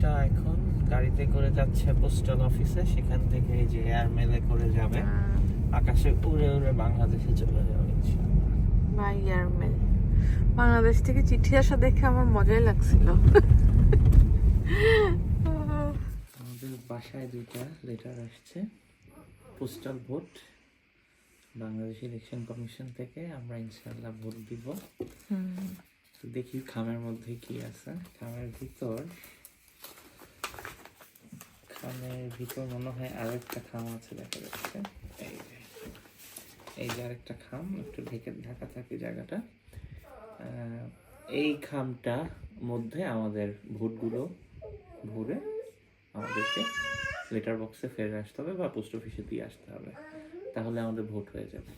এটা এখন গাড়িতে করে যাচ্ছে পোস্টাল অফিসে, সেখান থেকে এই যে এয়ার মেলে করে যাবে, আকাশে উড়ে উড়ে বাংলাদেশে চলে যাবে ইনশাআল্লাহ। বা এয়ারমেল বাংলাদেশ থেকে চিঠি আসা দেখে আমার মজাই লাগছিল। আমাদের বাসায় দুইটা লেটার আসছে, postal vote, Bangladesh election commission থেকে। আমরা ইনশাআল্লাহ ভোট দিব। তো দেখি খামের মধ্যে কি আছে। খামের ভিতর মনে হয় আরো একটা খাম আছে, দেখা যাচ্ছে। এই যে আরেকটা খাম, একটু ঢাকা থাকে জায়গাটা। এই খামটা মধ্যে আমাদের ভোটগুলো ভরে আমাদেরকে লেটার বক্সে ফেলে আসতে হবে বা পোস্ট অফিসে দিয়ে আসতে হবে, তাহলে আমাদের ভোট হয়ে যাবে।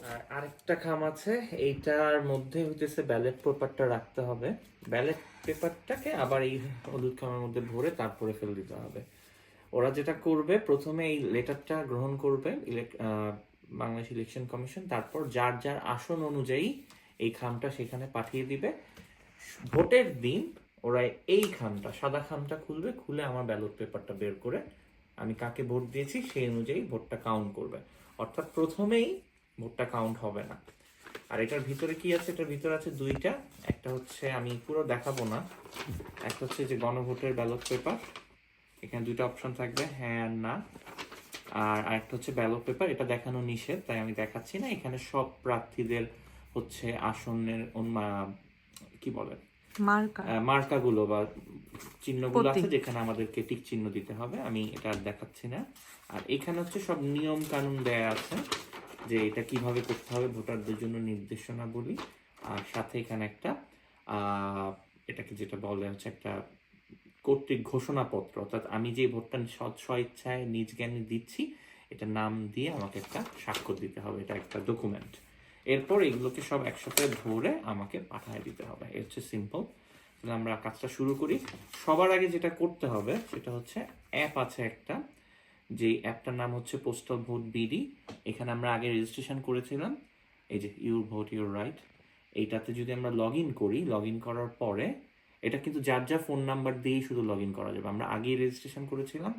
আর আরেকটা খাম আছে, এইটার মধ্যে হইতেছে ব্যালট পেপারটা রাখতে হবে। ব্যালট পেপারটাকে আবার এই হলুদ খামের মধ্যে ভরে তারপরে ফেলে দিতে হবে। ওরা যেটা করবে, প্রথমে এই লেটারটা গ্রহণ করবে বাংলাদেশ ইলেকশন কমিশন, তারপর যার যার আসন অনুযায়ী এই খামটা সেখানে পাঠিয়ে দিবে। ভোটের দিন ওরা এই খামটা, সাদা খামটা খুলবে, খুলে আমার ব্যালট পেপারটা বের করে আমি কাকে ভোট দিয়েছি সেই অনুযায়ী ভোটটা কাউন্ট করবে। অর্থাৎ প্রথমেই ভোটটা কাউন্ট হবে না। আর এটার ভিতরে কি আছে? এটার ভিতরে আছে দুইটা। একটা হচ্ছে, আমি পুরো দেখাবো না, একটা হচ্ছে যে গণভোটের ব্যালট পেপার, এখানে দুইটা অপশন থাকবে, হ্যাঁ আর না। আর আরেকটা হচ্ছে ব্যালট পেপার, এটা দেখানো নিষেধ তাই আমি দেখাচ্ছি না। এখানে সব প্রার্থীদের হচ্ছে আসনের কি বলে মার্কাগুলো বা চিহ্নগুলো আছে, যেখানে আমাদেরকে টিক চিহ্ন দিতে হবে। আমি এটা আর দেখাচ্ছি না। আর এখানে হচ্ছে সব নিয়ম কানুন দেয়া আছে যে এটা কিভাবে করতে হবে, ভোটারদের জন্য নির্দেশনা বলি। আর সাথে এখানে একটা এটাকে যেটা বলে হচ্ছে একটা কর্তৃক ঘোষণাপত্র, অর্থাৎ আমি যে ভোটটা স্বেচ্ছায় নিজ জ্ঞানে দিচ্ছি, এটা নাম দিয়ে আমাকে একটা স্বাক্ষর দিতে হবে, এটা একটা ডকুমেন্ট। এরপর এগুলোকে সব একসাথে ধরে আমাকে পাঠিয়ে দিতে হবে। এর হচ্ছে সিম্পল। তাহলে আমরা কাজটা শুরু করি। সবার আগে যেটা করতে হবে সেটা হচ্ছে, অ্যাপ আছে একটা, যে অ্যাপটার নাম হচ্ছে পোস্টাল ভোট বিডি। এখানে আমরা আগে রেজিস্ট্রেশন করেছিলাম, এই যে ইউর ভোট ইউর রাইট। এইটাতে যদি আমরা লগ ইন করি, লগ ইন করার পরে এটা কিন্তু যার যার ফোন নাম্বার দিয়েই শুধু লগ ইন করা যাবে। আমরা আগেই রেজিস্ট্রেশন করেছিলাম,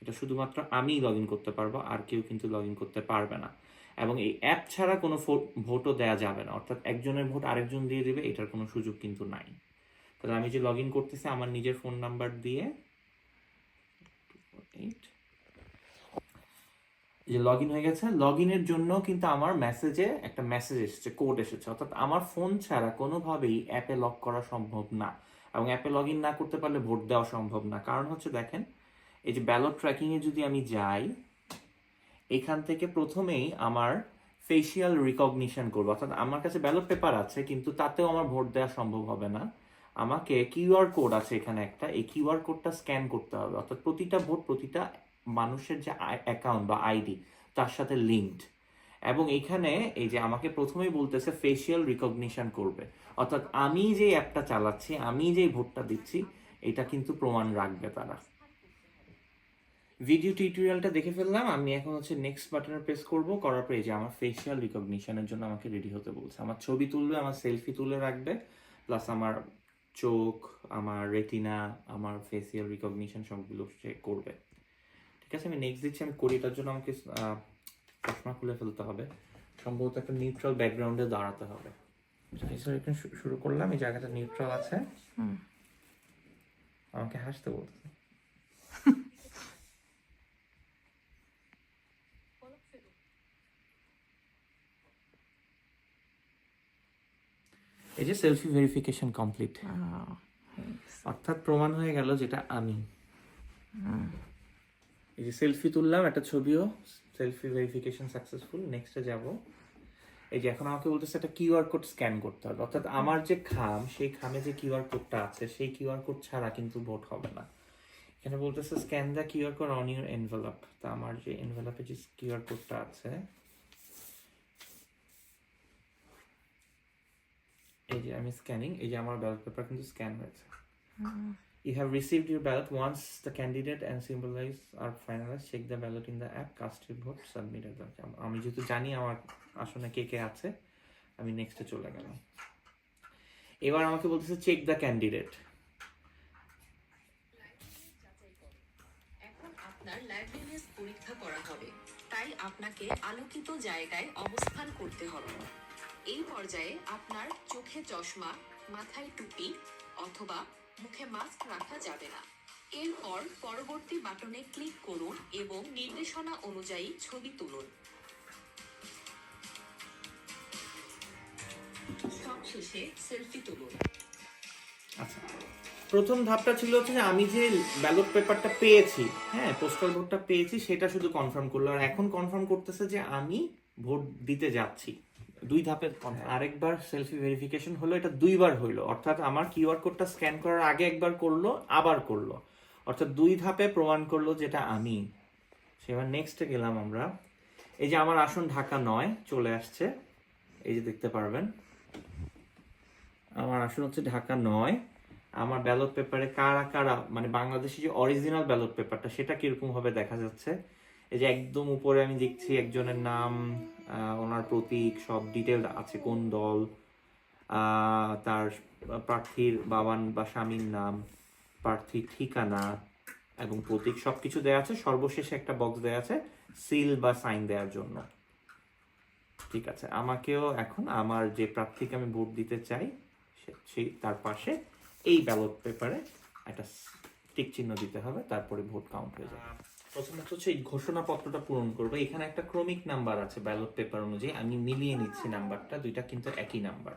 এটা শুধুমাত্র আমিই লগ ইন করতে পারবো, আর কেউ কিন্তু লগ ইন করতে পারবে না। এবং এই অ্যাপ ছাড়া কোনো ভোটও দেওয়া যাবে না, অর্থাৎ একজনের ভোট আরেকজন দিয়ে দেবে, এটার কোনো সুযোগ কিন্তু নাই। তাহলে আমি যে লগ ইন করতেছি আমার নিজের ফোন নাম্বার দিয়ে, যে লগ ইন হয়ে গেছে। লগ ইনের জন্য কিন্তু আমার মেসেজে একটা মেসেজ এসেছে, কোড এসেছে, অর্থাৎ আমার ফোন ছাড়া কোনোভাবেই অ্যাপে লগ করা সম্ভব না। এবং অ্যাপে লগ ইন না করতে পারলে ভোট দেওয়া সম্ভব না। কারণ হচ্ছে দেখেন, এই যে ব্যালট ট্র্যাকিংয়ে যদি আমি যাই, এখান থেকে প্রথমেই আমার ফেসিয়াল রিকগনিশন করবো, অর্থাৎ আমার কাছে ব্যালট পেপার আছে কিন্তু তাতেও আমার ভোট দেওয়া সম্ভব হবে না। আমাকে কিউআর কোড আছে এখানে একটা, এই কিউআর কোডটা স্ক্যান করতে হবে। অর্থাৎ প্রতিটা ভোট প্রতিটা মানুষের যে অ্যাকাউন্ট বা আইডি তার সাথে লিঙ্কড। এবং এখানে এই যে আমাকে প্রথমেই বলতেছে ফেসিয়াল রিকগনিশন করবে, অর্থাৎ আমি যে অ্যাপটা চালাচ্ছি, আমি যে ভোটটা দিচ্ছি, এটা কিন্তু প্রমাণ রাখবে তারা। ভিডিও টিউটোরিয়ালটা দেখে ফেললাম, আমি এখন হচ্ছে নেক্সট বাটনে প্রেস করব। করার পরে যে আমার ফেসিয়াল রিকগনিশনের জন্য আমাকে রেডি হতে বলছে। আমার ছবি তুলবে, আমার সেলফি তুলে রাখবে, প্লাস আমার চোখ, আমার রেটিনা, আমার ফেসিয়াল রিকগনিশন সবগুলো সে করবে। ঠিক আছে, আমি নেক্সট দিচ্ছি। আমি করি, তার জন্য আমাকে চশমা খুলে ফেলতে হবে, সম্ভবত একটা নিউট্রাল ব্যাকগ্রাউন্ডে দাঁড়াতে হবে। শুরু করলাম, এই জায়গাটা নিউট্রাল আছে, আমাকে হাসতে বলতেছে। এই যে সেলফি ভেরিফিকেশন কমপ্লিট, অর্থাৎ প্রমাণ হয়ে গেল যেটা আমি। এই যে সেলফি তুললাম, একটা ছবিও, সেলফি ভেরিফিকেশন সাকসেসফুল। নেক্সটে যাব। এই যে এখন আমাকে বলতেছে একটা কিউআর কোড স্ক্যান করতে হবে, অর্থাৎ আমার যে খাম, সেই খামে যে কিউআর কোডটা আছে, সেই কিউআর কোড ছাড়া কিন্তু ভোট হবে না। এখানে বলতেছে scan the QR code on your envelope. তা আমার যে এনভেলপে যে কিউআর কোডটা আছে, এই যে আমি স্ক্যানিং, এই যে আমার ব্যালট পেপার কিন্তু স্ক্যান হয়েছে। You have received your ballot. Once the candidate and symbolize are finalized, check the ballot in the app, cast your vote, submit it. আমি যেহেতু জানি আমার আসলে কে কে আছে, আমি নেক্সটে চলে গেলাম। এবার আমাকে বলতেছে চেক দ্য ক্যান্ডিডেট। তাই আপনাকে আলোকিত জায়গায় অবস্থান করতে হবে। এই পর্যায়ে আপনার চোখে চশমা, মাথায় টুপি অথবা মুখে মাস্ক রাখা যাবে না। এরপর পরবর্তী বাটনে ক্লিক করুন এবং নির্দেশনা অনুযায়ী ছবি তুলুন। সবশেষে সেলফি তুলুন। আচ্ছা, প্রথম ধাপটা ছিল হচ্ছে যে আমি যে ব্যালট পেপারটা পেয়েছি, হ্যাঁ পোস্টাল ভোটটা পেয়েছি, সেটা শুধু কনফার্ম করলো। আর এখন কনফার্ম করতেছে যে আমি ভোট দিতে যাচ্ছি। 2 ধাপের আরেকবার সেলফি ভেরিফিকেশন হলো, এটা 2বার হইলো। অর্থাৎ আমার কিউআর কোডটা স্ক্যান করার আগে একবার করলো, আবার করলো, অর্থাৎ 2 ধাপে প্রমাণ করলো যেটা আমি। সেবার নেক্সটে গেলাম আমরা। এই যে আমার আসন ঢাকা 9 চলে আসছে, এই যে দেখতে পারবেন আমার আসন হচ্ছে ঢাকা 9। আমার ব্যালট পেপারে কারা কারা, মানে বাংলাদেশি যে অরিজিনাল ব্যালট পেপারটা সেটা কিরকম ভাবে দেখা যাচ্ছে। এই যে একদম উপরে আমি দেখছি একজনের নাম, ওনার প্রতীক, সব ডিটেল আছে, কোন দল, তার প্রার্থীর বাবার বা স্বামীর নাম, প্রার্থীর ঠিকানা এবং প্রতীক সবকিছু দেওয়া আছে। সর্বশেষে একটা বক্স দেওয়া আছে সিল বা সাইন দেওয়ার জন্য। ঠিক আছে, আমাকেও এখন আমার যে প্রার্থীকে আমি ভোট দিতে চাই সেই তার পাশে এই ব্যালট পেপারে একটা টিক চিহ্ন দিতে হবে, তারপরে ভোট কাউন্ট হয়ে যাবে। প্রথমত হচ্ছে এই ঘোষণাপত্রটা পূরণ করবো। এখানে একটা ক্রমিক নাম্বার আছে ব্যালট পেপার অনুযায়ী, আমি মিলিয়ে নিচ্ছি নাম্বারটা, দুইটা কিন্তু একই নাম্বার।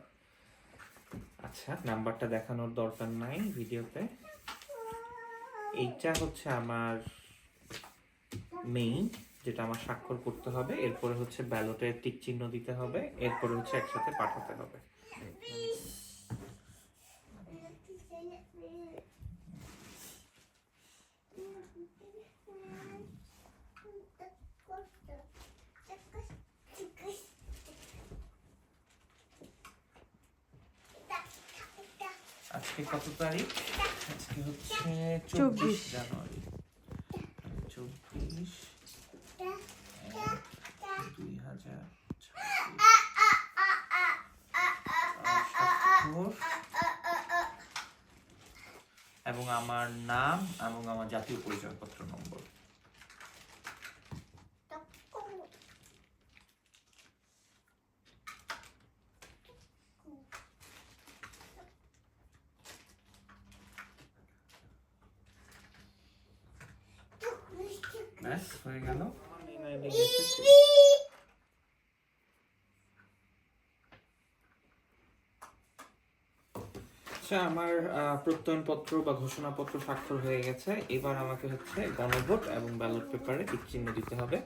আচ্ছা, নাম্বারটা দেখানোর দরকার নাই ভিডিওতে। এইটা হচ্ছে আমার মেইন, যেটা আমার স্বাক্ষর করতে হবে। এরপরে হচ্ছে ব্যালটে টিক চিহ্ন দিতে হবে, এরপরে হচ্ছে একসাথে পাঠাতে হবে। আজকে কত তারিখ? আজকে হচ্ছে 24 জানুয়ারি। 24 এবং আমার নাম এবং আমার জাতীয় পরিচয়পত্র নম্বর। ব্যাস হয়ে গেল। আচ্ছা, আমার প্রত্যয়নপত্র বা ঘোষণাপত্র স্বাক্ষর হয়ে গেছে। এবার আমাকে হচ্ছে গণভোট এবং ব্যালট পেপারে টিক চিহ্ন দিতে হবে।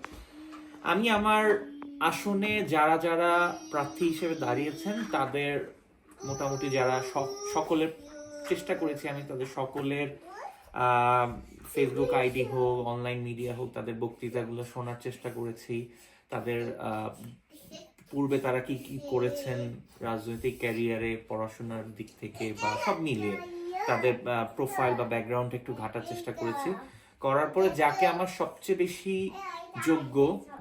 আমি আমার আসনে যারা যারা প্রার্থী হিসেবে দাঁড়িয়েছেন তাদের মোটামুটি যারা সকলের চেষ্টা করেছি আমি তাদের সকলের ফেসবুক আইডি হোক, অনলাইন মিডিয়া হোক, তাদের বক্তৃতাগুলো শোনার চেষ্টা করেছি। তাদের পূর্বে তারা কি কি করেছেন রাজনৈতিক ক্যারিয়ারে, পড়াশোনার দিক থেকে বা সব মিলিয়ে তাদের প্রোফাইল বা ব্যাকগ্রাউন্ড একটু ঘাটার চেষ্টা করেছি। করার পরে যাকে আমার সবচেয়ে বেশি যোগ্য,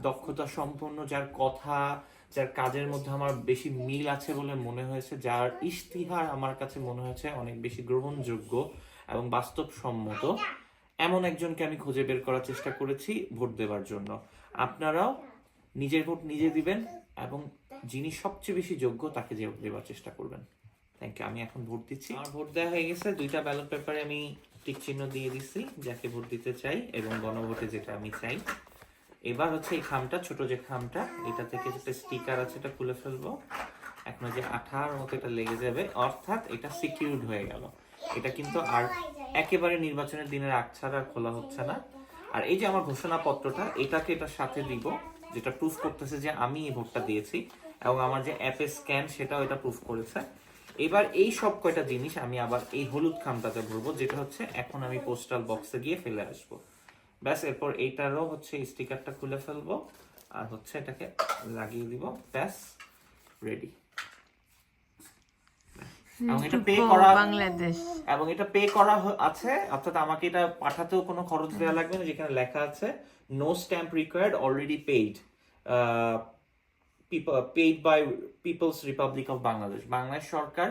দক্ষতা সম্পন্ন, যার কথা, যার কাজের মধ্যে আমার বেশি মিল আছে বলে মনে হয়েছে, যার ইশতিহার আমার কাছে মনে হয়েছে অনেক বেশি গ্রহণযোগ্য এবং বাস্তবসম্মত, এমন একজনকে আমি খুঁজে বের করার চেষ্টা করেছি ভোট দেওয়ার জন্য। আপনারাও নিজের ভোট নিজে দিবেন এবং যিনি সবচেয়ে বেশি যোগ্য তাকে দেওয়ার চেষ্টা করবেন। Thank you. আমি এখন ভোট দিচ্ছি। আমার ভোট দেওয়া হয়ে গেছে। 2টা ব্যালট পেপারে আমি টিক চিহ্ন দিয়ে দিচ্ছি যাকে ভোট দিতে চাই এবং গণভোটে যেটা আমি চাই। এবার হচ্ছে এই খামটা, ছোট যে খামটা, এটা থেকে যেটা স্টিকার আছে এটা খুলে ফেলবো। এখন যে আঠার মতো এটা লেগে যাবে, অর্থাৎ এটা সিকিউরড হয়ে গেল। এটা কিন্তু আর একেবারে নির্বাচনের দিনের আগ ছাড়া খোলা হচ্ছে না। আর এই যে আমার ঘোষণাপত্রটা, এটাকে এটার সাথে দিব, যেটা প্রুফ করতেছে যে আমি এই ভোটটা দিয়েছি এবং আমার যে অ্যাপে স্ক্যান সেটাও এটা প্রুফ করেছে। এবার এই সব কয়টা জিনিস আমি আবার এই হলুদ খামটাতে ভরবো, যেটা হচ্ছে এখন আমি পোস্টাল বক্সে গিয়ে ফেলে আসবো। ব্যাস, এরপর এইটারও হচ্ছে স্টিকারটা খুলে ফেলবো আর হচ্ছে এটাকে লাগিয়ে দিব। ব্যাস, রেডি। এবং এটা পে করা বাংলাদেশ এবং এটা পে করা আছে, অর্থাৎ আমাকে এটা পাঠাতেও কোনো খরচ দেওয়া লাগবে না। যেখানে লেখা আছে no stamp required, already paid, paid by People's Republic of Bangladesh. Bangladesh সরকার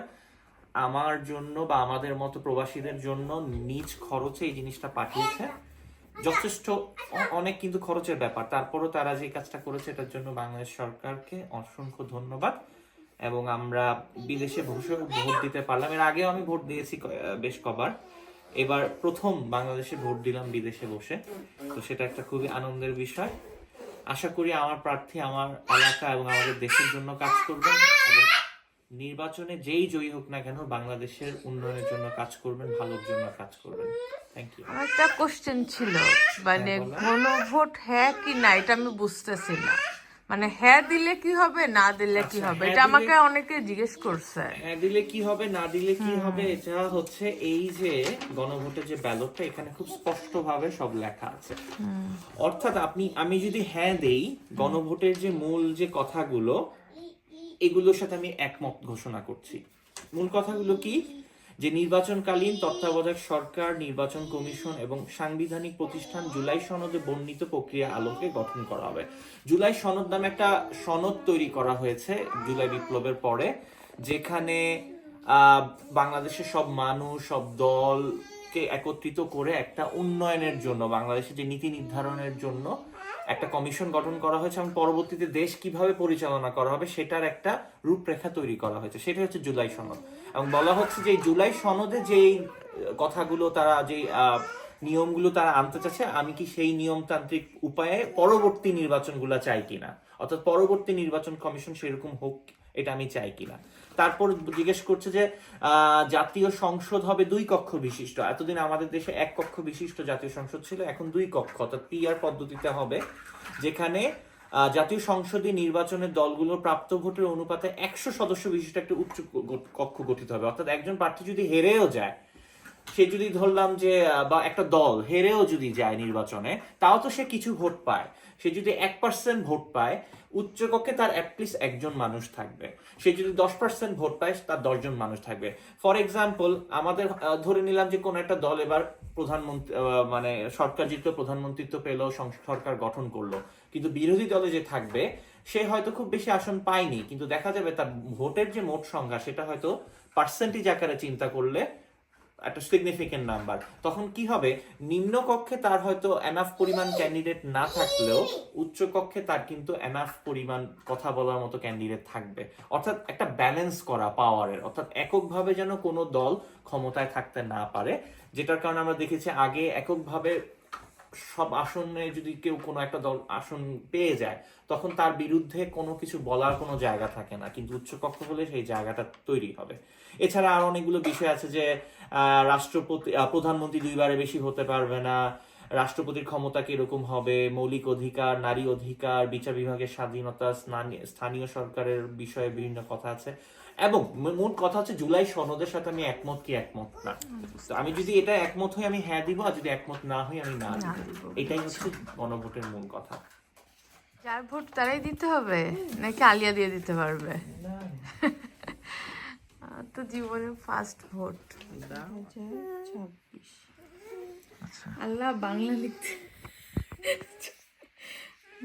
আমার জন্য বা আমাদের মতো প্রবাসীদের জন্য নিজ খরচে এই জিনিসটা পাঠিয়েছে। যথেষ্ট অনেক কিন্তু খরচের ব্যাপার, তারপরও তারা যে কাজটা করেছে এটার জন্য বাংলাদেশ সরকারকে অসংখ্য ধন্যবাদ। এবং আমরা বিদেশে বসে ভোট দিতে পারলাম, এর আগেও আমি ভোট দিয়েছি বেশ কবার, এবার প্রথম বাংলাদেশে ভোট দিলাম বিদেশে বসে, তো সেটা একটা খুবই আনন্দের বিষয়। আশা করি আমার প্রার্থী আমার এলাকা এবং আমাদের দেশের জন্য কাজ করবেন এবং নির্বাচনে যেই জয়ী হোক না কেন বাংলাদেশের উন্নয়নের জন্য কাজ করবেন, ভালোর জন্য কাজ করবেন। Thank you. আমার একটা কোশ্চেন ছিল, মানে বলো। গণভোট হ্যাঁ কি না এটা আমি বুঝতেছি না, মানে হ্যাঁ দিলে কি হবে, না দিলে কি আচ্ছা, হবে, হ্যাঁ এটা দিলে- আমাকে অনেকে জিজ্ঞেস করছে। হ্যাঁ দিলে কি হবে, না দিলে কি হবে, এটা হচ্ছে এই যে গণভোটের যে ব্যালটটা এখানে খুব স্পষ্ট ভাবে সব লেখা আছে। অর্থাৎ আমি যদি হ্যাঁ দেই, গণভোটের যে মূল যে কথাগুলো এগুলোর সাথে আমি একমত ঘোষণা করছি। মূল কথাগুলো কি, যে নির্বাচনকালীন তত্ত্বাবধায়ক সরকার, নির্বাচন কমিশন এবং সাংবিধানিক প্রতিষ্ঠান জুলাই সনদে বর্ণিত প্রক্রিয়া আলোকে গঠন করা হবে। জুলাই সনদ নামে একটা সনদ তৈরি করা হয়েছে জুলাই বিপ্লবের পরে, যেখানে বাংলাদেশের সব মানুষ, সব দলকে একত্রিত করে একটা উন্নয়নের জন্য, বাংলাদেশের যে নীতি নির্ধারণের জন্য একটা কমিশন গঠন করা হয়েছে এবং পরবর্তীতে দেশ কিভাবে পরিচালনা করা হবে সেটার একটা রূপরেখা তৈরি করা হয়েছে, সেটা হচ্ছে জুলাই সনদ। এবং বলা হচ্ছে যে এই জুলাই সনদে যেই কথাগুলো তারা, যেই নিয়মগুলো তারা আনতে চাচ্ছে, আমি কি সেই নিয়মতান্ত্রিক উপায়ে পরবর্তী নির্বাচনগুলো চাই কিনা, অর্থাৎ পরবর্তী নির্বাচন কমিশন সেরকম হোক, এটা আমি চাই কিনা। তারপর জিজ্ঞেস করছে যে জাতীয় সংসদ হবে 2 কক্ষ বিশিষ্ট। এতদিন আমাদের দেশে 1 কক্ষ বিশিষ্ট জাতীয় সংসদ ছিল, এখন 2 কক্ষ, অর্থাৎ পিআর পদ্ধতিতে হবে, যেখানে জাতীয় সংসদে নির্বাচনের দলগুলোর প্রাপ্ত ভোটের অনুপাতে 100 সদস্য বিশিষ্ট একটা উচ্চ কক্ষ গঠিত হবে। অর্থাৎ একজন প্রার্থী যদি হেরেও যায়, সে যদি ধরলাম যে বা একটা দল হেরেও যদি যায় নির্বাচনে, তাও তো সে কিছু ভোট পায়। সে যদি 1% ভোট পায়, উচ্চকক্ষে তার অ্যাটলিস্ট একজন মানুষ থাকবে। সে যদি 10% ভোট পায়, তার 10 জন মানুষ থাকবে। ফর এক্সাম্পল, আমাদের ধরে নিলাম যে কোন একটা দল এবার প্রধানমন্ত্রী, মানে সরকার জিতলো, প্রধানমন্ত্রিত্ব পেলো, সরকার গঠন করলো, কিন্তু বিরোধী দলে যে থাকবে সে হয়তো খুব বেশি আসন পায়নি, কিন্তু দেখা যাবে তার ভোটের যে মোট সংখ্যা সেটা হয়তো পার্সেন্টেজ আকারে চিন্তা করলে একটা সিগনিফিকেন্ট নাম্বার। তখন কি হবে, নিম্ন কক্ষে তার হয়তো এনাফ পরিমাণ ক্যান্ডিডেট না থাকলেও উচ্চ কক্ষে তার কিন্তু এনাফ পরিমাণ কথা বলার মতো ক্যান্ডিডেট থাকবে। অর্থাৎ একটা ব্যালেন্স করা পাওয়ারের, অর্থাৎ এককভাবে যেন কোনো দল ক্ষমতায় থাকতে না পারে, যেটার কারণে আমরা দেখেছি আগে এককভাবে সব আসনে যদি কেউ কোনো একটা দল আসন পেয়ে যায়, তখন তার বিরুদ্ধে কোনো কিছু বলার কোনো জায়গা থাকে না, কিন্তু উচ্চকক্ষ হলে সেই জায়গাটা তৈরি হবে। এছাড়া আর অনেকগুলো বিষয় আছে যে রাষ্ট্রপতি, প্রধানমন্ত্রী 2 বারের বেশি হতে পারবে না, রাষ্ট্রপতির ক্ষমতা কিরকম হবে, মৌলিক অধিকার, নারী অধিকার, বিচার বিভাগের স্বাধীনতা, স্থানীয় সরকারের বিষয়ে বিভিন্ন কথা আছে। এবং মূল কথা হচ্ছে জুলাই সনদের সাথে আমি একমত কি একমত না। তো আমি যদি এটা একমত হই আমি হ্যাঁ দিব, আর যদি একমত না হই আমি না দিব। এটাই হচ্ছে গণভোটের মূল কথা। যার ভোট তারাই দিতে হবে নাকি আলিয়া দিয়ে দিতে পারবে? তো জীবনের ফার্স্ট ভোট 2026। আল্লাহ, বাংলা লিখতে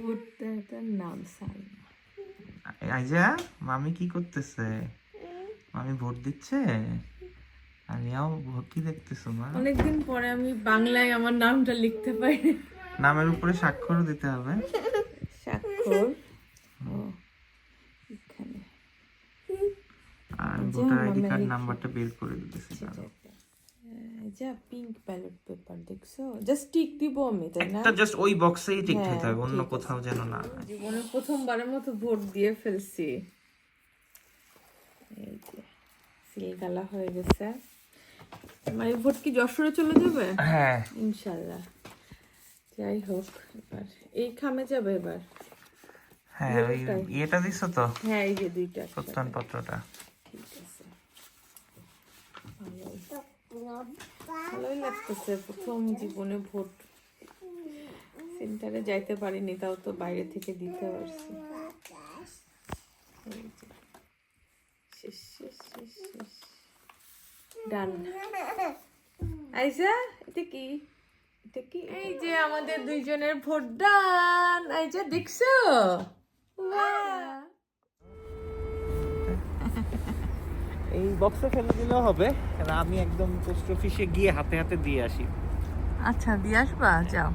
ভোটদাতার নাম সালমা। আইজা, মামি কি করতেছে? মামি ভোট দিচ্ছে? আমিও ভোট কি দেখতেছো মা? অনেকদিন পরে আমি বাংলায় আমার নামটা লিখতে পারি। নামের উপরে স্বাক্ষর দিতে হবে। স্বাক্ষর এখানে। আর ভোটার আইডি কার্ড নাম্বারটা বের করে দিতেছি। যা পিঙ্ক ব্যালট পেপার দেখছো, জাস্ট টিক দিব আমি, তাই না? একটা জাস্ট ওই বক্সেই টিক হ্যাঁ, দিতে হবে, অন্য ঠিক আছে। কোথাও যেন না হয়। জীবনে প্রথমবারের মতো ভোট দিয়ে ফেলছি। এই যে সিলগালা হয়ে গেছে। আমার এই ভোট কি যশোরে চলে যাবে? হ্যাঁ, ইনশাল্লাহ। যাই হোক, এবার এই খামে যাবে এবার। হ্যাঁ, ওই ইয়েটা দিছো তো, হ্যাঁ, এই যে 2টা প্রত্যয়নপত্রটা। ঠিক আছে। ভালোই লাগতেছে, প্রথম জীবনে ভোট। সেন্টারে যাইতে পারিনি, তাও তো বাইরে থেকে দিতে পারছি। এই যে। শেষ শেষ শেষ শেষ। ডান। আইসা, এটা কি? এটা কি? এই যে আমাদের 2 জনের ভোট ডান। এই যে দেখছো? বাহ! এই বক্সে ফেলে দিলেও হবে, কারণ আমি একদম পোস্ট অফিসে গিয়ে হাতে হাতে দিয়ে আসি। আচ্ছা দিয়ে আসবা, যাও।